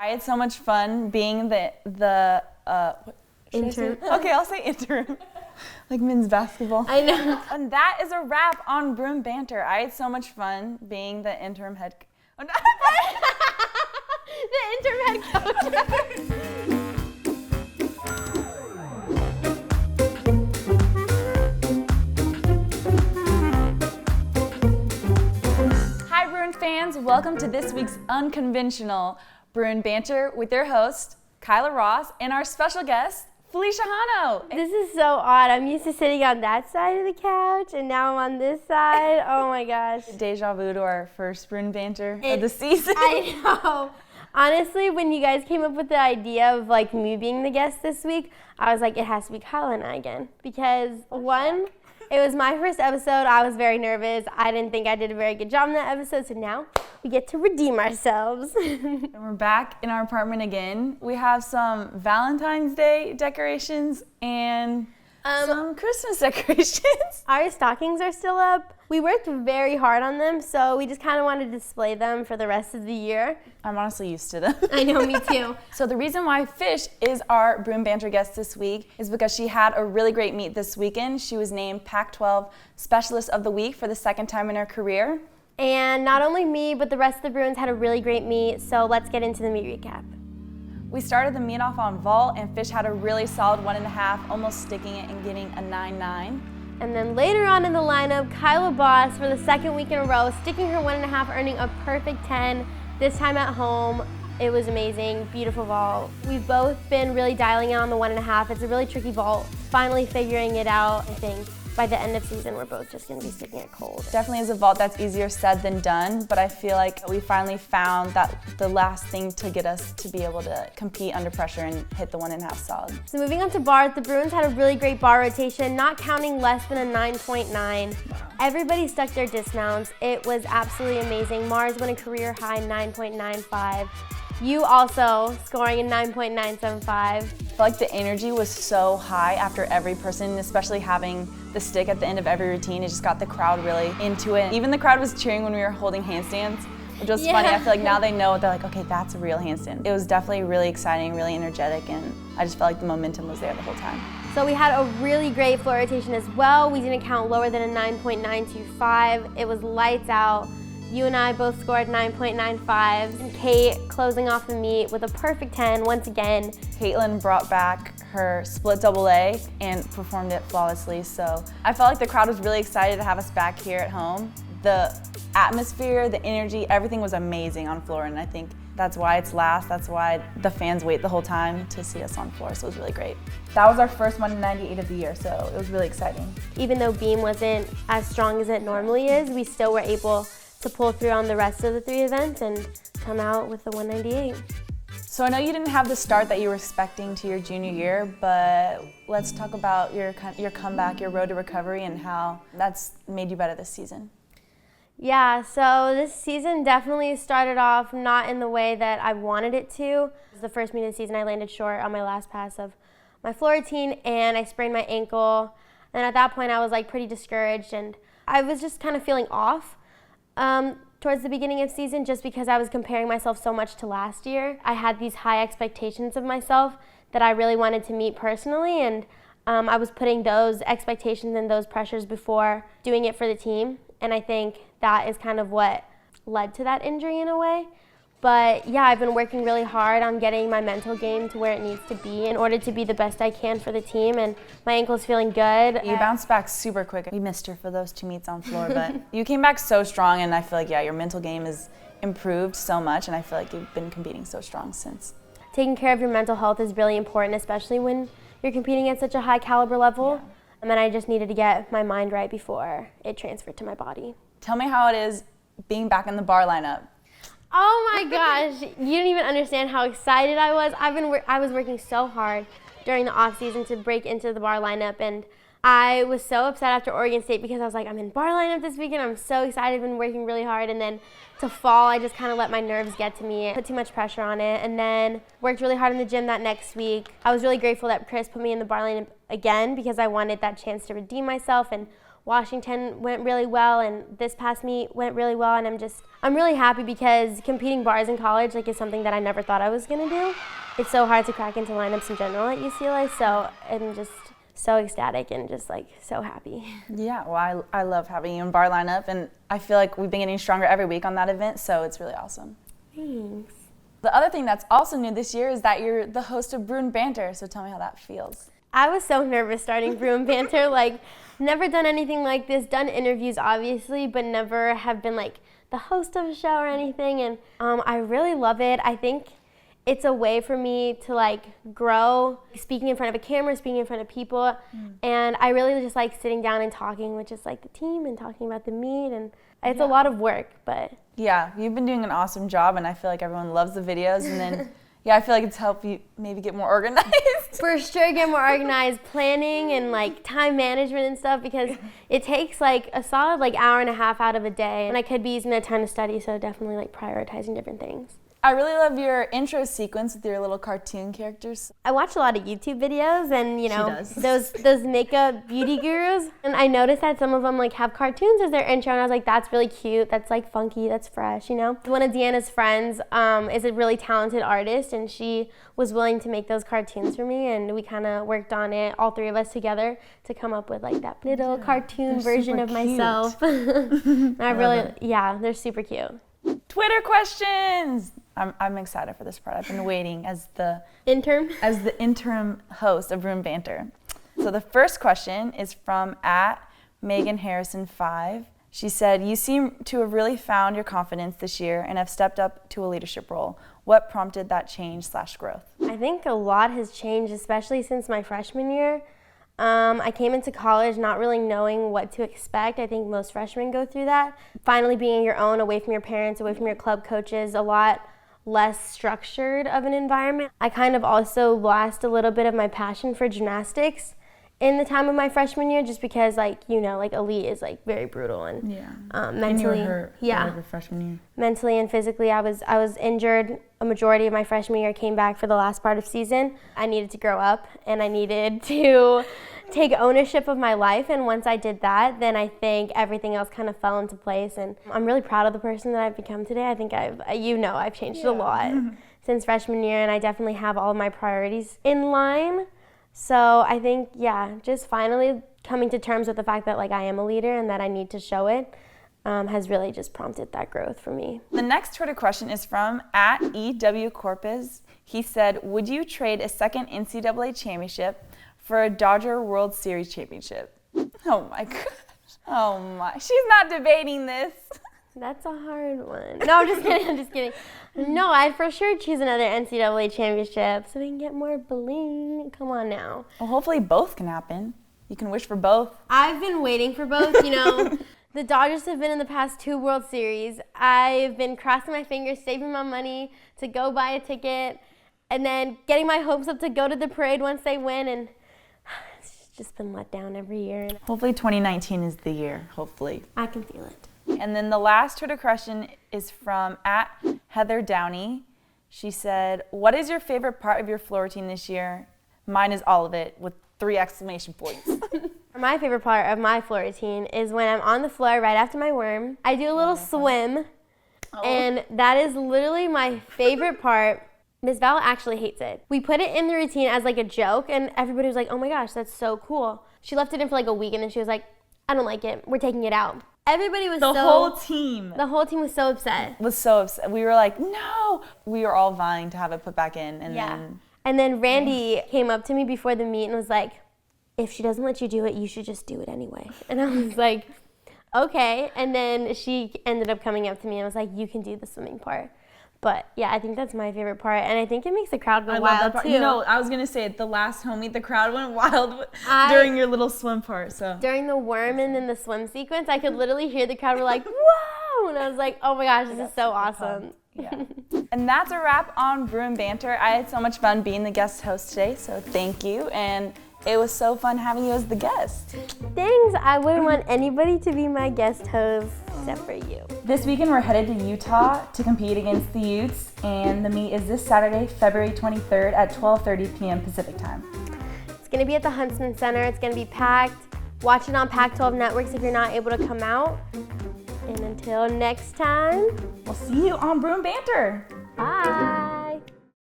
I had so much fun being the intern. Okay, I'll say intern. Like men's basketball. I know. And that is a wrap on Bruin Banter. I had so much fun being the interim head. Oh, no. The interim head coach. Hi, Bruin fans. Welcome to this week's unconventional Bruin Banter with your host, Kyla Ross, and our special guest, Felicia Hano. This is so odd. I'm used to sitting on that side of the couch, and now I'm on this side. Oh my gosh. Deja vu to our first Bruin Banter of the season. I know. Honestly, when you guys came up with the idea of like me being the guest this week, I was like, it has to be Kyla and I again. Because one, it was my first episode. I was very nervous. I didn't think I did a very good job in that episode, so now we get to redeem ourselves. And we're back in our apartment again. We have some Valentine's Day decorations and some Christmas decorations. Our stockings are still up. We worked very hard on them, so we just kind of wanted to display them for the rest of the year. I'm honestly used to them. I know, me too. So the reason why Fish is our Bruin Banter guest this week is because she had a really great meet this weekend. She was named Pac-12 Specialist of the Week for the second time in her career. And not only me, but the rest of the Bruins had a really great meet, so let's get into the meet recap. We started the meet off on vault, and Fish had a really solid 1.5, almost sticking it and getting a 9.9. And then later on in the lineup, Kyla Ross for the second week in a row, sticking her 1.5, earning a perfect 10, this time at home. It was amazing, beautiful vault. We've both been really dialing in on the 1.5. It's a really tricky vault, finally figuring it out. I think by the end of season, we're both just gonna be sticking it cold. Definitely is a vault that's easier said than done, but I feel like we finally found that the last thing to get us to be able to compete under pressure and hit the 1.5 solid. So moving on to bars, the Bruins had a really great bar rotation, not counting less than a 9.9. Everybody stuck their dismounts. It was absolutely amazing. Mars won a career high 9.95. You also scoring a 9.975. I feel like the energy was so high after every person, especially having the stick at the end of every routine. It just got the crowd really into it. Even the crowd was cheering when we were holding handstands, which was funny. I feel like now they know, they're like, okay, that's a real handstand. It was definitely really exciting, really energetic, and I just felt like the momentum was there the whole time. So we had a really great floor rotation as well. We didn't count lower than a 9.925. It was lights out. You and I both scored 9.95. And Kate closing off the meet with a perfect 10 once again. Caitlin brought back her split double A and performed it flawlessly. So I felt like the crowd was really excited to have us back here at home. The atmosphere, the energy, everything was amazing on floor, and I think that's why it's last. That's why the fans wait the whole time to see us on floor, so it was really great. That was our first 198 of the year, so it was really exciting. Even though beam wasn't as strong as it normally is, we still were able to pull through on the rest of the 3 events and come out with the 198. So I know you didn't have the start that you were expecting to your junior year, but let's talk about your comeback, your road to recovery, and how that's made you better this season. Yeah, so this season definitely started off not in the way that I wanted it to. It was the first meet of the season. I landed short on my last pass of my floor routine, and I sprained my ankle. And at that point, I was like pretty discouraged, and I was just kind of feeling off towards the beginning of season, just because I was comparing myself so much to last year. I had these high expectations of myself that I really wanted to meet personally, and I was putting those expectations and those pressures before doing it for the team. And I think that is kind of what led to that injury in a way. But yeah, I've been working really hard on getting my mental game to where it needs to be in order to be the best I can for the team, and my ankle's feeling good. You bounced back super quick. We missed her for those 2 meets on floor, but you came back so strong, and I feel like, yeah, your mental game has improved so much, and I feel like you've been competing so strong since. Taking care of your mental health is really important, especially when you're competing at such a high caliber level. Yeah. And then I just needed to get my mind right before it transferred to my body. Tell me how it is being back in the bar lineup. Oh my gosh, you don't even understand how excited I was. I was working so hard during the off season to break into the bar lineup, and I was so upset after Oregon State because I was like, I'm in bar lineup this weekend. I'm so excited. I've been working really hard, and then to fall, I just kind of let my nerves get to me, put too much pressure on it, and then worked really hard in the gym that next week. I was really grateful that Chris put me in the bar lineup again because I wanted that chance to redeem myself and Washington went really well, and this past meet went really well, and I'm really happy because competing bars in college is something that I never thought I was gonna do. It's so hard to crack into lineups in general at UCLA, so I'm just so ecstatic and just so happy. Yeah, well, I love having you in bar lineup, and I feel like we've been getting stronger every week on that event, so it's really awesome. Thanks. The other thing that's also new this year is that you're the host of Bruin Banter, so tell me how that feels. I was so nervous starting Bruin Banter, never done anything like this, done interviews obviously, but never have been the host of a show or anything, and I really love it. I think it's a way for me to grow, speaking in front of a camera, speaking in front of people, and I really just like sitting down and talking with just the team and talking about the meet, and it's a lot of work, but. Yeah, you've been doing an awesome job, and I feel like everyone loves the videos, and then yeah, I feel like it's helped you maybe get more organized. For sure, get more organized, planning and time management and stuff, because it takes a solid hour and a half out of a day, and I could be using that time to study, so definitely prioritizing different things. I really love your intro sequence with your little cartoon characters. I watch a lot of YouTube videos and, She does. those makeup beauty gurus. And I noticed that some of them have cartoons as their intro, and I was like, that's really cute, that's funky, that's fresh, One of Deanna's friends is a really talented artist, and she was willing to make those cartoons for me, and we kind of worked on it, all three of us together, to come up with that little cartoon version of myself. They're super cute. Twitter questions! I'm excited for this part. I've been waiting as the interim host of Bruin Banter. So the first question is from @MeganHarrison5. She said, "You seem to have really found your confidence this year and have stepped up to a leadership role. What prompted that change/growth?" I think a lot has changed, especially since my freshman year. I came into college not really knowing what to expect. I think most freshmen go through that. Finally being your own, away from your parents, away from your club coaches, a lot less structured of an environment. I kind of also lost a little bit of my passion for gymnastics in the time of my freshman year, just because elite is very brutal and mentally. And you were hurt your freshman year. Mentally and physically, I was injured a majority of my freshman year. Came back for the last part of season. I needed to grow up, and I needed to take ownership of my life, and once I did that, then I think everything else kind of fell into place, and I'm really proud of the person that I've become today. I think I've changed a lot since freshman year, and I definitely have all of my priorities in line. So I think, just finally coming to terms with the fact that I am a leader and that I need to show it has really just prompted that growth for me. The next Twitter question is from @EWCorpus. He said, "Would you trade a second NCAA championship for a Dodger World Series championship?" Oh my gosh. Oh my. She's not debating this. That's a hard one. No, I'm just kidding. No, I'd for sure choose another NCAA championship so we can get more bling. Come on now. Well, hopefully both can happen. You can wish for both. I've been waiting for both, The Dodgers have been in the past 2 World Series. I've been crossing my fingers, saving my money to go buy a ticket, and then getting my hopes up to go to the parade once they win, and it's just been let down every year. Hopefully 2019 is the year, hopefully. I can feel it. And then the last Twitter question is from @HeatherDowney. She said, "What is your favorite part of your floor routine this year?" Mine is all of it, with 3 exclamation points. My favorite part of my floor routine is when I'm on the floor right after my worm. I do a little swim, and that is literally my favorite part. Miss Val actually hates it. We put it in the routine as a joke, and everybody was like, "Oh my gosh, that's so cool." She left it in for a week, and then she was like, "I don't like it. We're taking it out." Everybody was The whole team was so upset. We were like, "No!" We were all vying to have it put back in, And then Randy came up to me before the meet and was like, "If she doesn't let you do it, you should just do it anyway." And I was like, "Okay." And then she ended up coming up to me and was like, "You can do the swimming part." But yeah, I think that's my favorite part, and I think it makes the crowd go wild too. I was gonna say the last home meet, the crowd went wild during your little swim part. So during the worm and then the swim sequence, I could literally hear the crowd were like, "Whoa!" And I was like, "Oh my gosh, this is so awesome." Yeah. And that's a wrap on Bruin Banter. I had so much fun being the guest host today, so thank you. And it was so fun having you as the guest. Thanks. I wouldn't want anybody to be my guest host except for you. This weekend we're headed to Utah to compete against the Utes, and the meet is this Saturday, February 23rd at 12:30 p.m. Pacific time. It's going to be at the Huntsman Center. It's going to be packed. Watch it on Pac-12 networks if you're not able to come out. And until next time, We'll see you on Bruin Banter. bye.